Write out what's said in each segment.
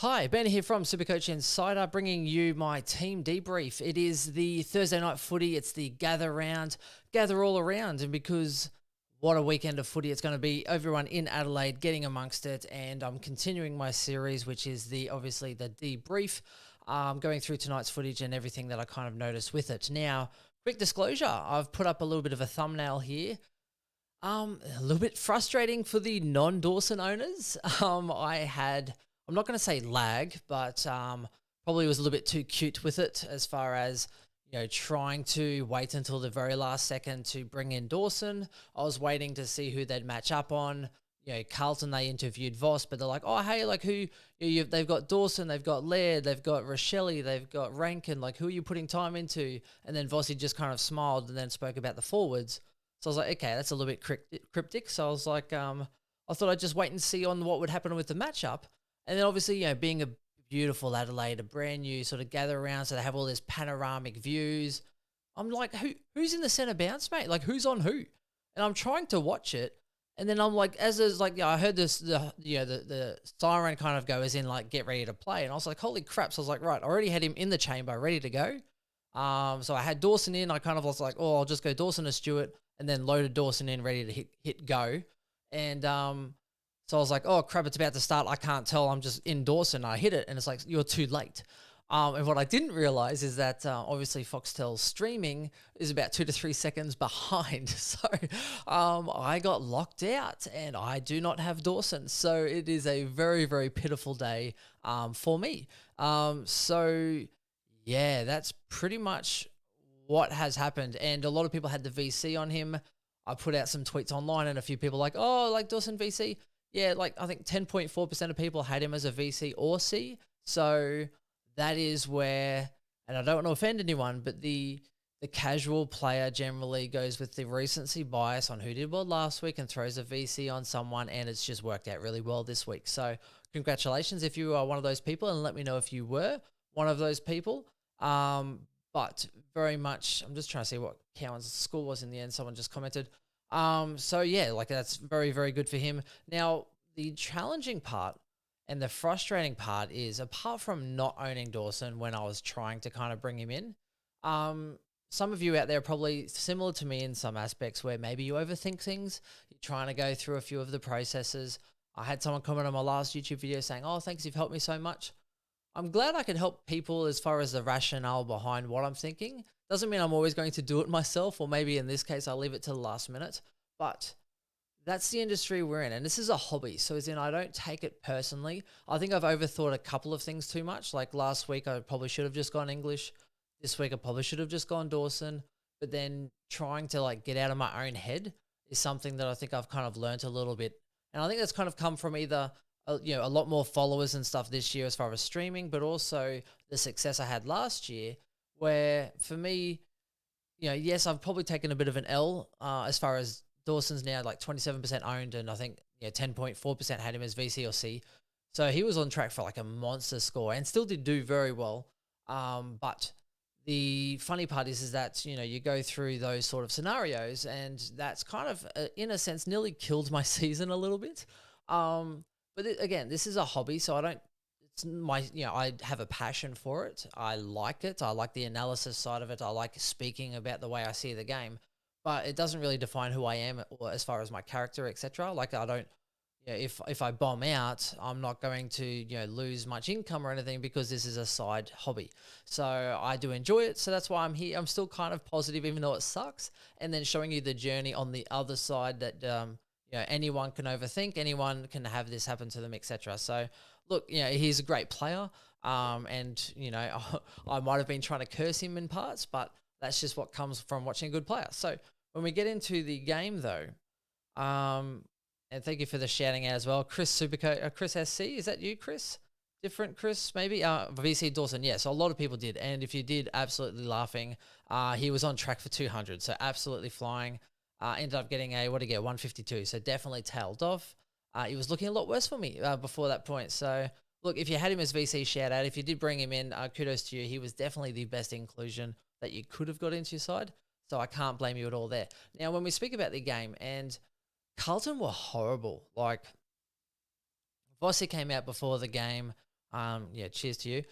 Hi, Ben here from Supercoach Insider, bringing you my team debrief. It is the Thursday night footy. It's the gather round, gather all around. And because what a weekend of footy it's going to be, everyone in Adelaide getting amongst it. And I'm continuing my series, which is obviously the debrief, going through tonight's footage and everything that I kind of noticed with it. Now, quick disclosure, I've put up a little bit of a thumbnail here. A little bit frustrating for the non-Dawson owners. I'm not going to say lag, but probably was a little bit too cute with it as far as, trying to wait until the very last second to bring in Dawson. I was waiting to see who they'd match up on. Carlton, they interviewed Voss, but they're like, oh, hey, like they've got Dawson, they've got Laird, they've got Rochelle, they've got Rankin, like who are you putting time into? And then Vossi just kind of smiled and then spoke about the forwards. So I was like, okay, that's a little bit cryptic. So I was like, I thought I'd just wait and see on what would happen with the matchup. And then obviously, being a beautiful Adelaide, a brand new sort of gather around, so they have all this panoramic views. I'm like, who's in the centre bounce, mate? Like, who's on who? And I'm trying to watch it, and then I'm like, I heard this, the siren kind of go as in like, get ready to play, and I was like, holy crap! So I was like, right, I already had him in the chamber, ready to go. So I had Dawson in. I kind of was like, oh, I'll just go Dawson to Stewart, and then loaded Dawson in, ready to hit go, and so I was like, oh, crap, it's about to start. I can't tell. I'm just in Dawson. I hit it, and it's like, you're too late. And what I didn't realize is that obviously Foxtel's streaming is about 2 to 3 seconds behind. So I got locked out, and I do not have Dawson. So it is a very, very pitiful day for me. So, yeah, that's pretty much what has happened. And a lot of people had the VC on him. I put out some tweets online, and a few people like, oh, like Dawson VC. Yeah, like I think 10.4% of people had him as a VC or C. So that is where, and I don't want to offend anyone, but the casual player generally goes with the recency bias on who did well last week and throws a VC on someone, and it's just worked out really well this week. So congratulations if you are one of those people, and let me know if you were one of those people. But very much, I'm just trying to see what Cowan's score was in the end. Someone just commented. So yeah, like that's very, very good for him. Now, the challenging part and the frustrating part is, apart from not owning Dawson when I was trying to kind of bring him in, some of you out there are probably similar to me in some aspects where maybe you overthink things. You're trying to go through a few of the processes. I had someone comment on my last YouTube video saying, oh, thanks, you've helped me so much. I'm glad I can help people as far as the rationale behind what I'm thinking. Doesn't mean I'm always going to do it myself, or maybe in this case, I'll leave it to the last minute. But that's the industry we're in, and this is a hobby. So as in, I don't take it personally. I think I've overthought a couple of things too much. Like last week, I probably should have just gone English. This week, I probably should have just gone Dawson. But then trying to like get out of my own head is something that I think I've kind of learnt a little bit. And I think that's kind of come from either a lot more followers and stuff this year as far as streaming, but also the success I had last year, where for me, yes, I've probably taken a bit of an L as far as Dawson's now like 27% owned, and I think 10.4% had him as VC or C. So he was on track for like a monster score and still did do very well. But the funny part is that, you go through those sort of scenarios, and that's kind of, in a sense, nearly killed my season a little bit. But again, this is a hobby, so I have a passion for it. I like it. I like the analysis side of it. I like speaking about the way I see the game, but it doesn't really define who I am or as far as my character, etc. Like I don't, if I bomb out, I'm not going to, lose much income or anything because this is a side hobby. So I do enjoy it. So that's why I'm here. I'm still kind of positive, even though it sucks. And then showing you the journey on the other side that, anyone can overthink, anyone can have this happen to them, etc. So look, he's a great player. And, I might have been trying to curse him in parts, but that's just what comes from watching a good player. So when we get into the game though, and thank you for the shouting out as well. Chris Chris SC, is that you, Chris? Different Chris, maybe? VC Dawson, yeah. So a lot of people did. And if you did, absolutely laughing. He was on track for 200, so absolutely flying. Ended up getting 152, so definitely tailed off. He was looking a lot worse for me before that point. So look, if you had him as VC, shout out. If you did bring him in, kudos to you. He was definitely the best inclusion that you could have got into your side. So I can't blame you at all there. Now, when we speak about the game, and Carlton were horrible. Like, Vossi came out before the game. Yeah, cheers to you.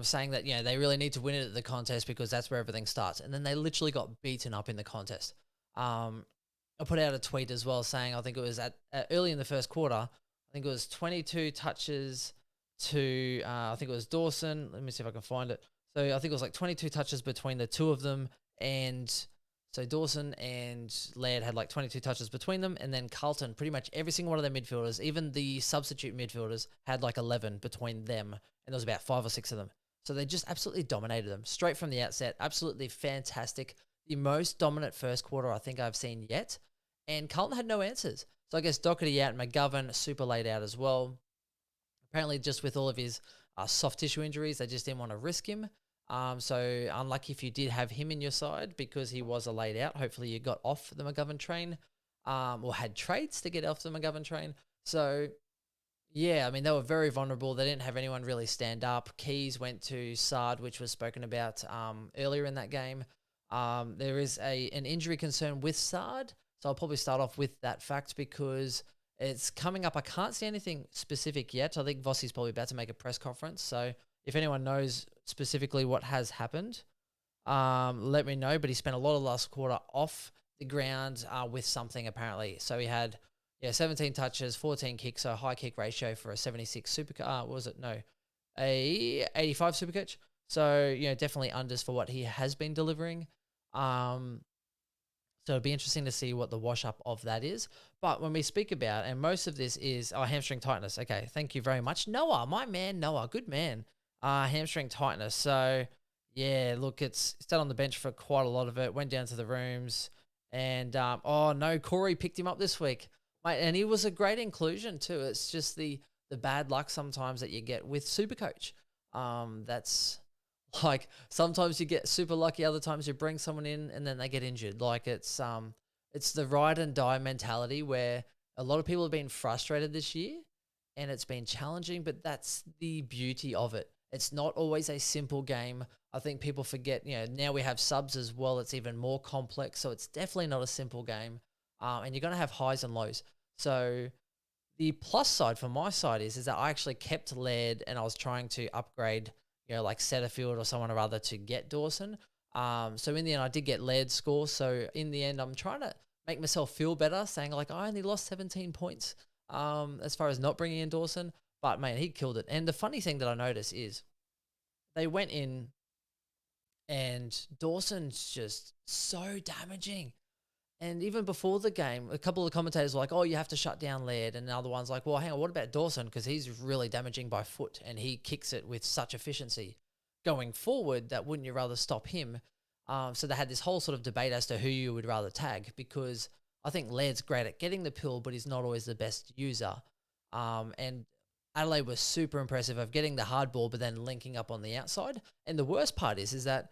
Saying that, they really need to win it at the contest because that's where everything starts. And then they literally got beaten up in the contest. I put out a tweet as well saying, I think it was at early in the first quarter, I think it was 22 touches to, I think it was Dawson. Let me see if I can find it. So I think it was like 22 touches between the two of them. And so Dawson and Laird had like 22 touches between them. And then Carlton, pretty much every single one of their midfielders, even the substitute midfielders, had like 11 between them. And there was about 5 or 6 of them. So they just absolutely dominated them straight from the outset. Absolutely fantastic. The most dominant first quarter I think I've seen yet. And Carlton had no answers. So I guess Doherty out, McGovern super laid out as well. Apparently just with all of his soft tissue injuries, they just didn't want to risk him. So unlucky if you did have him in your side because he was a laid out. Hopefully you got off the McGovern train or had trades to get off the McGovern train. So yeah, I mean, they were very vulnerable. They didn't have anyone really stand up. Keys went to Sard, which was spoken about earlier in that game. There is an injury concern with Sard. So I'll probably start off with that fact because it's coming up. I can't see anything specific yet. I think Vossi's probably about to make a press conference. So if anyone knows specifically what has happened, let me know. But he spent a lot of last quarter off the ground with something apparently. So he had 17 touches, 14 kicks, so a high kick ratio for a 76 super. What was it? No, a 85 Supercoach. So definitely unders for what he has been delivering. So it'd be interesting to see what the wash up of that is. But when we speak about, and most of this is hamstring tightness. Okay, thank you very much, Noah, my man, Noah, good man. Hamstring tightness. So yeah, look, it's sat on the bench for quite a lot of it. Went down to the rooms, and oh no, Corey picked him up this week, mate, and he was a great inclusion too. It's just the bad luck sometimes that you get with Supercoach. That's like sometimes you get super lucky, other times you bring someone in and then they get injured. Like it's the ride and die mentality where a lot of people have been frustrated this year and it's been challenging, but that's the beauty of it. It's not always a simple game. I think people forget, now we have subs as well. It's even more complex. So it's definitely not a simple game. And you're going to have highs and lows. So the plus side for my side is that I actually kept Laird and I was trying to upgrade like Setterfield or someone or other to get Dawson. So in the end, I did get Laird's score. So in the end, I'm trying to make myself feel better, saying like I only lost 17 points as far as not bringing in Dawson. But man, he killed it. And the funny thing that I noticed is they went in and Dawson's just so damaging. And even before the game, a couple of commentators were like, oh, you have to shut down Laird. And the other one's like, well, hang on, what about Dawson? Because he's really damaging by foot and he kicks it with such efficiency. Going forward, that wouldn't you rather stop him? So they had this whole sort of debate as to who you would rather tag because I think Laird's great at getting the pill, but he's not always the best user. And Adelaide was super impressive of getting the hard ball, but then linking up on the outside. And the worst part is that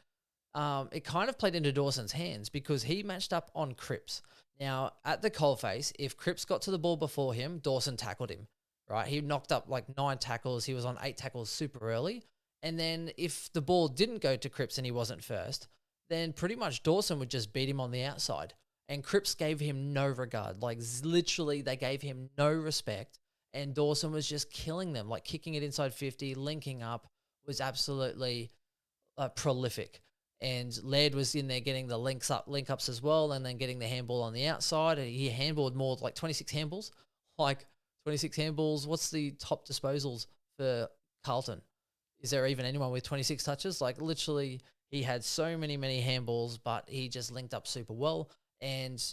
it kind of played into Dawson's hands because he matched up on Cripps. Now, at the coalface, if Cripps got to the ball before him, Dawson tackled him, right? He knocked up like 9 tackles. He was on 8 tackles super early. And then if the ball didn't go to Cripps and he wasn't first, then pretty much Dawson would just beat him on the outside. And Cripps gave him no regard. Like literally, they gave him no respect. And Dawson was just killing them, like kicking it inside 50, linking up, was absolutely prolific. And Laird was in there getting the link ups as well, and then getting the handball on the outside. And he handballed more, like 26 handballs. Like 26 handballs. What's the top disposals for Carlton? Is there even anyone with 26 touches? Like literally, he had so many handballs, but he just linked up super well. And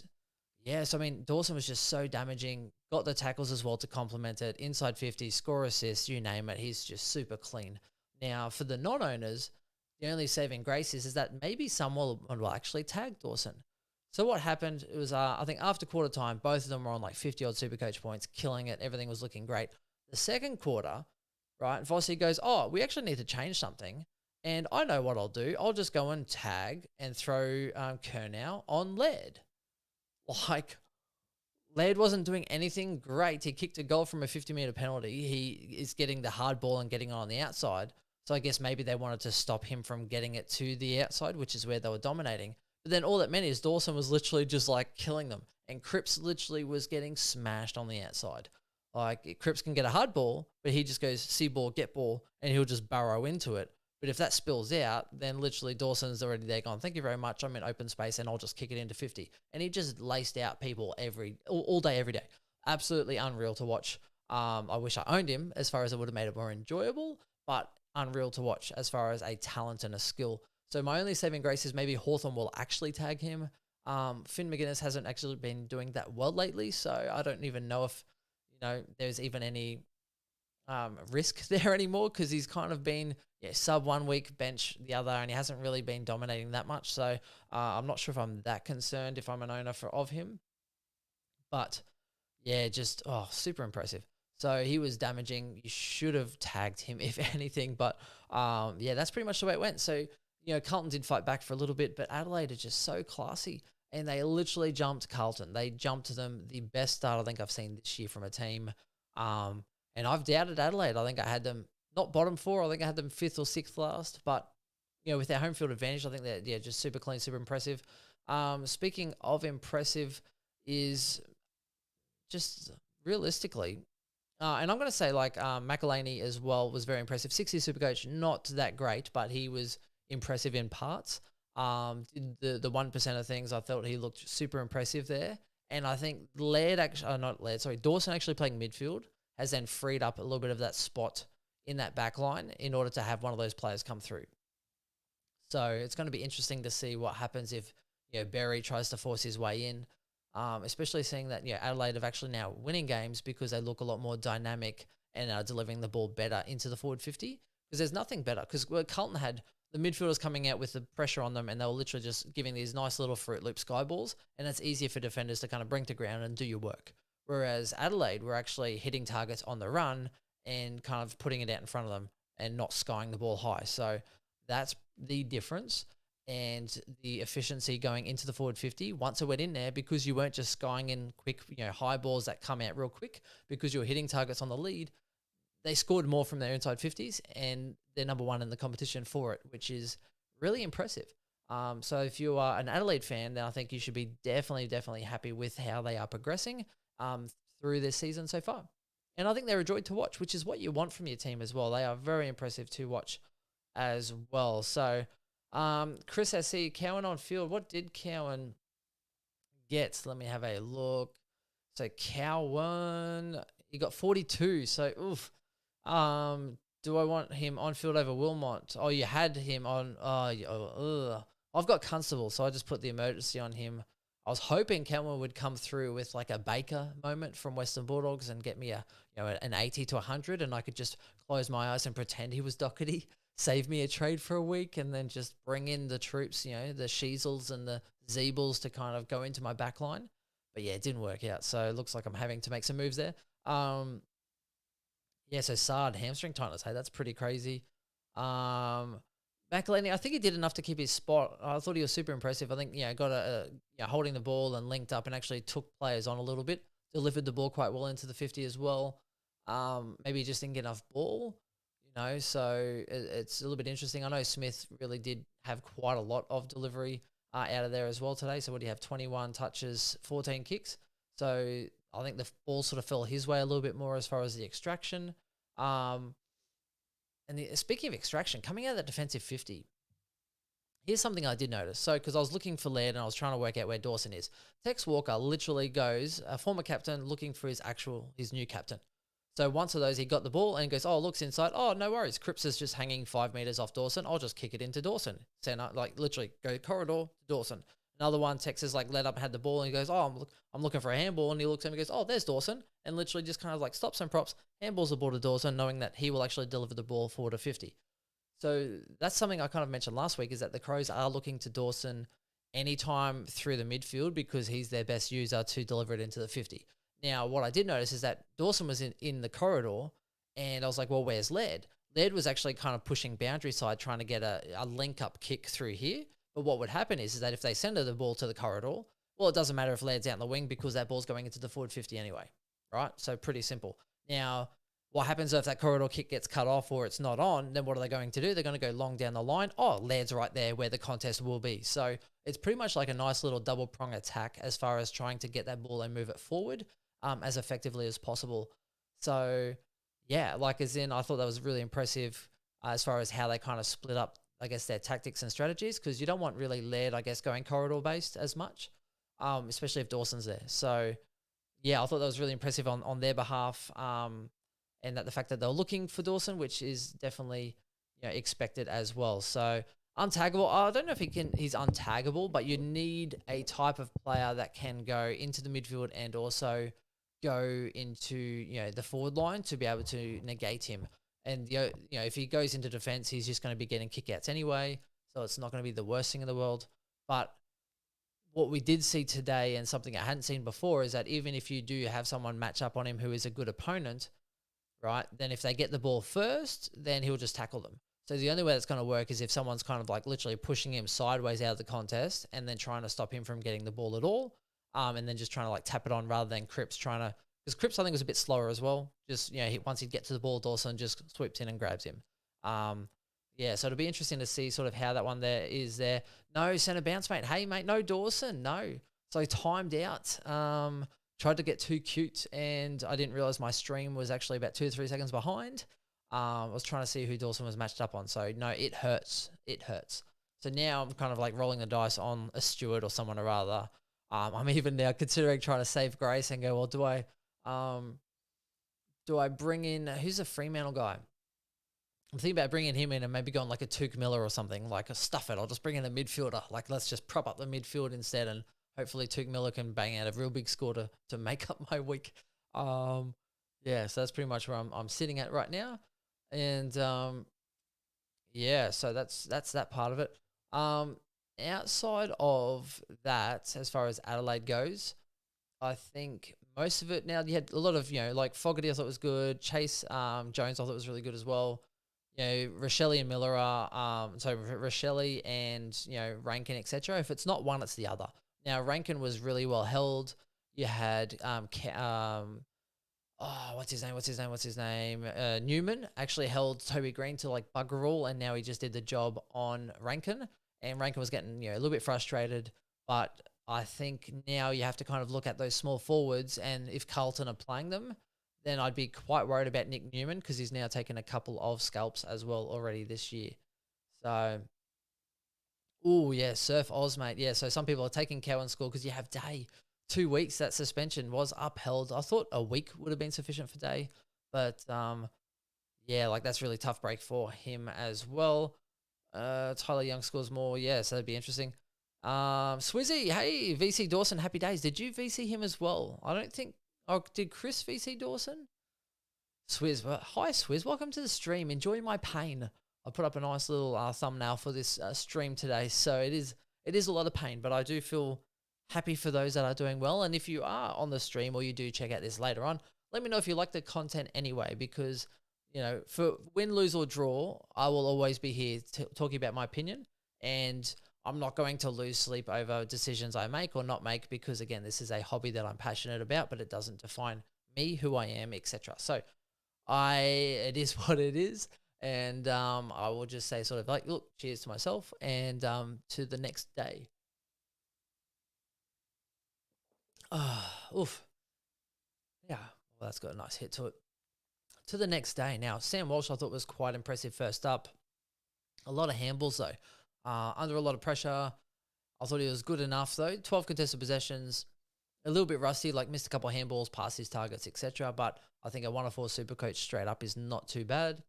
yes, I mean, Dawson was just so damaging. Got the tackles as well to complement it. Inside 50, score assists, you name it. He's just super clean. Now, for the non-owners, the only saving grace is that maybe someone will actually tag Dawson. So what happened, it was, I think after quarter time, both of them were on like 50-odd Supercoach points, killing it. Everything was looking great. The second quarter, right, Vossi goes, oh, we actually need to change something. And I know what I'll do. I'll just go and tag and throw Kernow on Laird. Like, Laird wasn't doing anything great. He kicked a goal from a 50-meter penalty. He is getting the hard ball and getting it on the outside. So I guess maybe they wanted to stop him from getting it to the outside, which is where they were dominating. But then all that meant is Dawson was literally just like killing them. And Cripps literally was getting smashed on the outside. Like Cripps can get a hard ball, but he just goes see ball, get ball, and he'll just burrow into it. But if that spills out, then literally Dawson's already there going, thank you very much, I'm in open space and I'll just kick it into 50. And he just laced out people all day, every day. Absolutely unreal to watch. I wish I owned him as far as it would have made it more enjoyable, but unreal to watch as far as a talent and a skill. So my only saving grace is maybe Hawthorn will actually tag him. Finn McGuinness hasn't actually been doing that well lately, so I don't even know if, there's even any risk there anymore, because he's kind of been sub 1 week, bench the other, and he hasn't really been dominating that much. So I'm not sure if I'm that concerned if I'm an owner of him. But yeah, just super impressive. So he was damaging. You should have tagged him if anything. But that's pretty much the way it went. So Carlton did fight back for a little bit, but Adelaide are just so classy. And they literally jumped Carlton. They jumped them. The best start I think I've seen this year from a team. And I've doubted Adelaide. I think I had them not bottom 4. I think I had them 5th or 6th last. But with their home field advantage, I think they're just super clean, super impressive. Speaking of impressive, is just realistically, and I'm going to say McElhaney as well was very impressive. 60 Supercoach, not that great, but he was impressive in parts. Did the 1% of things, I felt he looked super impressive there. And I think Dawson actually playing midfield has then freed up a little bit of that spot in that back line in order to have one of those players come through. So it's going to be interesting to see what happens if Berry tries to force his way in, especially seeing that Adelaide have actually now winning games because they look a lot more dynamic and are delivering the ball better into the forward 50. Because there's nothing better. Because Carlton had the midfielders coming out with the pressure on them, and they were literally just giving these nice little Fruit Loop sky balls, and it's easier for defenders to kind of bring to ground and do your work. Whereas Adelaide were actually hitting targets on the run and kind of putting it out in front of them and not skying the ball high. So that's the difference, and the efficiency going into the forward 50 once it went in there, because you weren't just skying in quick, high balls that come out real quick because you were hitting targets on the lead. They scored more from their inside 50s, and they're number 1 in the competition for it, which is really impressive. So if you are an Adelaide fan, then I think you should be definitely happy with how they are progressing through this season so far. And I think they're a joy to watch, which is what you want from your team as well. They are very impressive to watch as well. So Chris SC, Cowan on field. What did Cowan get? Let me have a look. So Cowan, he got 42. So, oof. Do I want him on field over Wilmot? Oh, you had him on. I've got Constable, so I just put the emergency on him. I was hoping Cameron would come through with like a Baker moment from Western Bulldogs and get me an 80 to 100, and I could just close my eyes and pretend he was Doherty, save me a trade for a week, and then just bring in the troops, the Sheezels and the Zeebles to kind of go into my back line. But yeah, it didn't work out, so it looks like I'm having to make some moves there. So Sard, hamstring tightness, hey, that's pretty crazy. McElhaney, I think he did enough to keep his spot. I thought he was super impressive. I think, got holding the ball and linked up and actually took players on a little bit, delivered the ball quite well into the 50 as well. Maybe he just didn't get enough ball, so it's a little bit interesting. I know Smith really did have quite a lot of delivery out of there as well today. So what do you have? 21 touches, 14 kicks. So I think the ball sort of fell his way a little bit more as far as the extraction. Speaking of extraction, coming out of that defensive 50, here's something I did notice. So, because I was looking for Laird and I was trying to work out where Dawson is. Tex Walker literally goes, a former captain, looking for his new captain. So once of those, he got the ball and goes, looks inside. Oh, no worries. Cripps is just hanging 5 meters off Dawson. I'll just kick it into Dawson. Center, literally go corridor to Dawson. Another one, Tex is let up, had the ball, and he goes, I'm looking for a handball. And he looks at him and goes, there's Dawson. And literally just kind of stops and props, handballs the ball to Dawson, knowing that he will actually deliver the ball forward to 50. So that's something I kind of mentioned last week, is that the Crows are looking to Dawson anytime through the midfield because he's their best user to deliver it into the 50. Now, what I did notice is that Dawson was in the corridor, and I was like, well, where's Laird? Laird was actually kind of pushing boundary side, trying to get a link-up kick through here. But what would happen is that if they send the ball to the corridor, well, it doesn't matter if Laird's out in the wing because that ball's going into the forward 50 anyway, right? So pretty simple. Now, what happens if that corridor kick gets cut off or it's not on? Then what are they going to do? They're going to go long down the line. Laird's right there where the contest will be. So it's pretty much like a nice little double prong attack as far as trying to get that ball and move it forward as effectively as possible. So, yeah, like as in, I thought that was really impressive as far as how they kind of split up, I guess, their tactics and strategies, because you don't want really Laird, I guess, going corridor based as much, especially if Dawson's there. So, yeah, I thought that was really impressive on their behalf, and that the fact that they were looking for Dawson, which is definitely expected as well. So untaggable, I don't know if he's untaggable, but you need a type of player that can go into the midfield and also go into the forward line to be able to negate him. And if he goes into defense, he's just going to be getting kickouts anyway, so it's not going to be the worst thing in the world. But what we did see today, and something I hadn't seen before, is that even if you do have someone match up on him who is a good opponent, right, then if they get the ball first, then he'll just tackle them. So the only way that's going to work is if someone's kind of like literally pushing him sideways out of the contest and then trying to stop him from getting the ball at all, and then just trying to like tap it on rather than Cripps trying to, because Cripps I think was a bit slower as well. Just once he'd get to the ball, Dawson just sweeps in and grabs him. Yeah, so it'll be interesting to see sort of how that one there is there. No, centre bounce, mate. Hey, mate, no Dawson, no. So timed out. Tried to get too cute, and I didn't realise my stream was actually about 2 to 3 seconds behind. I was trying to see who Dawson was matched up on. So, no, it hurts. It hurts. So now I'm kind of like rolling the dice on a Stewart or someone or other. I'm even now considering trying to save grace and go, well, do I bring in, who's a Fremantle guy? I'm thinking about bringing him in and maybe going like a Tuke Miller or something, like a stuff it. I'll just bring in a midfielder. Like, let's just prop up the midfield instead, and hopefully Tuke Miller can bang out a real big score to make up my week. Yeah, so that's pretty much where I'm sitting at right now. And yeah, so that's that part of it. Outside of that, as far as Adelaide goes, I think most of it now, you had a lot of, like Fogarty I thought was good. Chase Jones I thought was really good as well. Rochelle and Miller are, Rochelle and, Rankin, etc. If it's not one, it's the other. Now, Rankin was really well held. You had, what's his name? Newman actually held Toby Green to like bugger all, and now he just did the job on Rankin. And Rankin was getting, a little bit frustrated, but I think now you have to kind of look at those small forwards, and if Carlton are playing them, then I'd be quite worried about Nick Newman, because he's now taken a couple of scalps as well already this year. So, Surf Oz, mate. Yeah, so some people are taking Cowan score because you have Day. 2 weeks, that suspension was upheld. I thought a week would have been sufficient for Day, but like that's really tough break for him as well. Tyler Young scores more. Yeah, so that'd be interesting. Swizzy, hey, VC Dawson, happy days. Did you VC him as well? I don't think. Oh, did Chris VC Dawson? Swizz, hi Swizz, welcome to the stream. Enjoy my pain. I put up a nice little thumbnail for this stream today, so it is a lot of pain, but I do feel happy for those that are doing well. And if you are on the stream or you do check out this later on, let me know if you like the content anyway, because for win, lose or draw, I will always be here talking about my opinion, and I'm not going to lose sleep over decisions I make or not make, because again, this is a hobby that I'm passionate about, but it doesn't define me, who I am, etc. So it is what it is. And I will just say sort of like, look, cheers to myself, and to the next day. Oof. Yeah, well, that's got a nice hit to it. To the next day. Now, Sam Walsh I thought was quite impressive first up. A lot of handballs though. Under a lot of pressure. I thought he was good enough though. 12 contested possessions. A little bit rusty, like missed a couple of handballs, past his targets, etc. But I think a 1-4 Supercoach straight up is not too bad.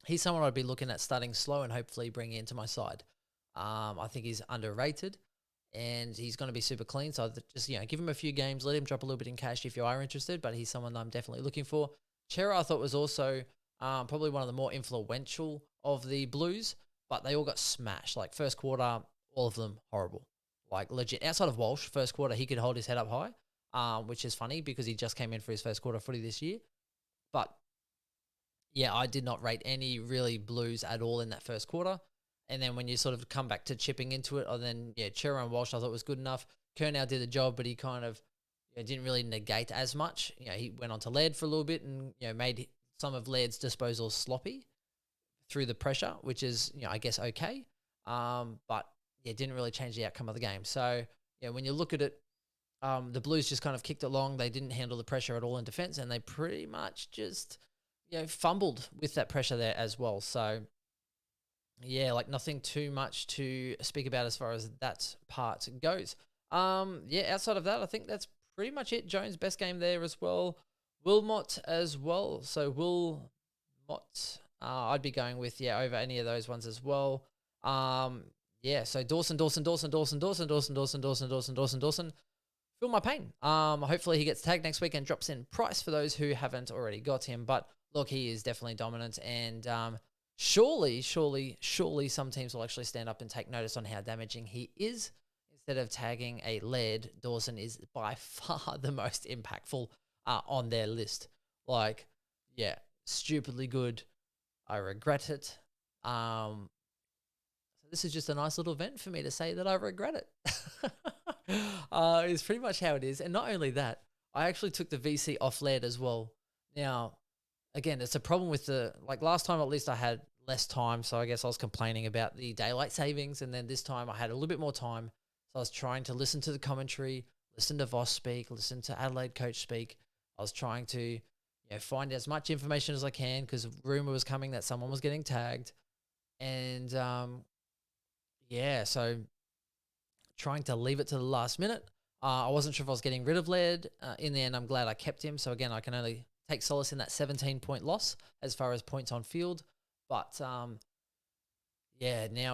He's someone I'd be looking at starting slow and hopefully bringing into my side. I think he's underrated, and he's going to be super clean. So just, give him a few games, let him drop a little bit in cash if you are interested, but he's someone I'm definitely looking for. Chera I thought was also probably one of the more influential of the Blues, but they all got smashed. Like first quarter, all of them horrible. Like legit. Outside of Walsh, first quarter, he could hold his head up high, which is funny because he just came in for his first quarter footy this year. But yeah, I did not rate any really Blues at all in that first quarter. And then when you sort of come back to chipping into it, Chera and Walsh I thought was good enough. Curnow did the job, but he kind of didn't really negate as much. He went on to Laird for a little bit and made some of Laird's disposals sloppy through the pressure, which is I guess okay. But didn't really change the outcome of the game. So when you look at it, The Blues just kind of kicked along. They didn't handle the pressure at all in defense, and they pretty much just, fumbled with that pressure there as well. So, yeah, like nothing too much to speak about as far as that part goes. Outside of that, I think that's pretty much it. Jones, best game there as well. Wilmot as well. So Wilmot, I'd be going with, over any of those ones as well. So Dawson. Feel my pain. Hopefully he gets tagged next week and drops in price for those who haven't already got him. But look, he is definitely dominant, and surely some teams will actually stand up and take notice on how damaging he is. Instead of tagging a lead, Dawson is by far the most impactful on their list. Like, stupidly good. I regret it. So this is just a nice little vent for me to say that I regret it. It's pretty much how it is. And not only that, I actually took the VC off lead as well. Now, again, it's a problem with last time at least I had less time, so I guess I was complaining about the daylight savings, and then this time I had a little bit more time, so I was trying to listen to the commentary, listen to Voss speak, listen to Adelaide coach speak. I was trying to find as much information as I can, because rumor was coming that someone was getting tagged, and so trying to leave it to the last minute. I wasn't sure if I was getting rid of Laird. In the end, I'm glad I kept him. So again, I can only take solace in that 17-point loss as far as points on field. But now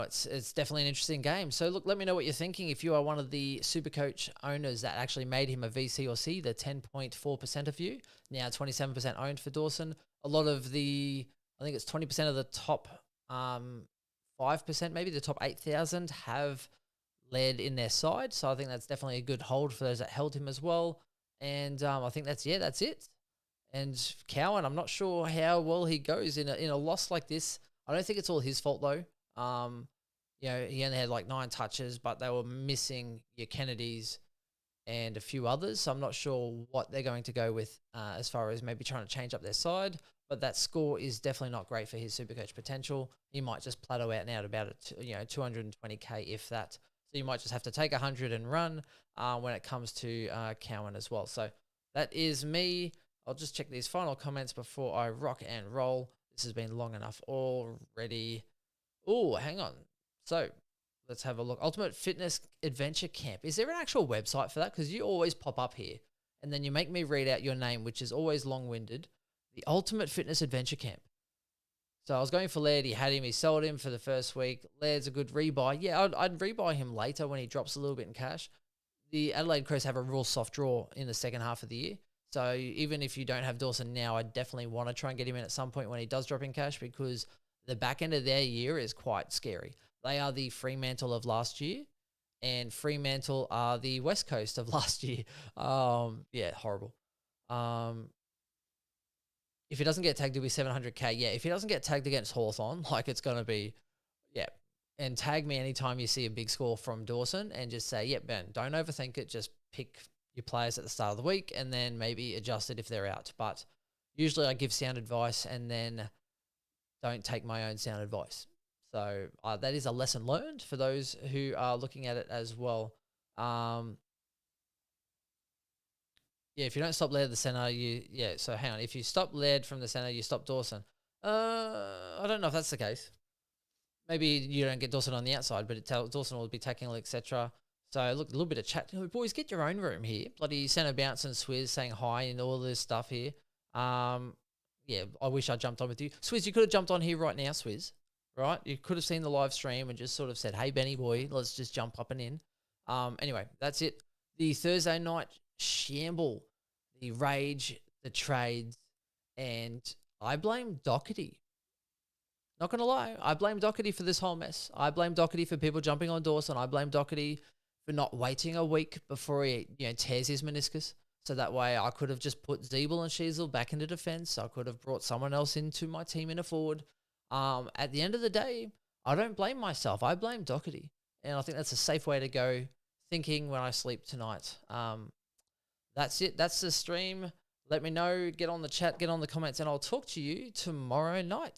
it's definitely an interesting game. So look, let me know what you're thinking. If you are one of the Supercoach owners that actually made him a VC or C, the 10.4% of you, now 27% owned for Dawson. A lot of I think it's 20% of the top 5%, maybe the top 8,000 have Laird in their side. So I think that's definitely a good hold for those that held him as well. And I think that's it. And Cowan, I'm not sure how well he goes in a loss like this. I don't think it's all his fault though. He only had like 9 touches, but they were missing your Kennedys and a few others. So I'm not sure what they're going to go with as far as maybe trying to change up their side. But that score is definitely not great for his Supercoach potential. He might just plateau out now at about 220k if that. So you might just have to take 100 and run when it comes to Cowan as well. So that is me. I'll just check these final comments before I rock and roll. This has been long enough already. Oh, hang on. So let's have a look. Ultimate Fitness Adventure Camp. Is there an actual website for that? Because you always pop up here and then you make me read out your name, which is always long-winded. The Ultimate Fitness Adventure Camp. So I was going for Laird. He had him. He sold him for the first week. Laird's a good rebuy. Yeah, I'd rebuy him later when he drops a little bit in cash. The Adelaide Crows have a real soft draw in the second half of the year. So even if you don't have Dawson now, I definitely want to try and get him in at some point when he does drop in cash, because the back end of their year is quite scary. They are the Fremantle of last year, and Fremantle are the West Coast of last year. Horrible. If he doesn't get tagged, it'll be 700k. Yeah, if he doesn't get tagged against Hawthorn, it's going to be, And tag me anytime you see a big score from Dawson and just say, Ben, don't overthink it. Just pick your players at the start of the week and then maybe adjust it if they're out. But usually I give sound advice and then don't take my own sound advice. So that is a lesson learned for those who are looking at it as well. If you don't stop Laird at the centre, so hang on. If you stop Laird from the centre, you stop Dawson. I don't know if that's the case. Maybe you don't get Dawson on the outside, but Dawson will be tackling, etc. So look, a little bit of chat. Boys, get your own room here. Bloody centre bounce and Swizz saying hi and all this stuff here. I wish I jumped on with you. Swizz, you could have jumped on here right now, Swizz. Right? You could have seen the live stream and just sort of said, hey, Benny boy, let's just jump up and in. Anyway, that's it. The Thursday night shamble, the rage, the trades, and I blame Doherty. Not going to lie, I blame Doherty for this whole mess. I blame Doherty for people jumping on Dawson. I blame Doherty for not waiting a week before he tears his meniscus. So that way I could have just put Zeeble and Sheasel back into defense. I could have brought someone else into my team in a forward. At the end of the day, I don't blame myself. I blame Doherty. And I think that's a safe way to go thinking when I sleep tonight. That's it. That's the stream. Let me know. Get on the chat, get on the comments, and I'll talk to you tomorrow night.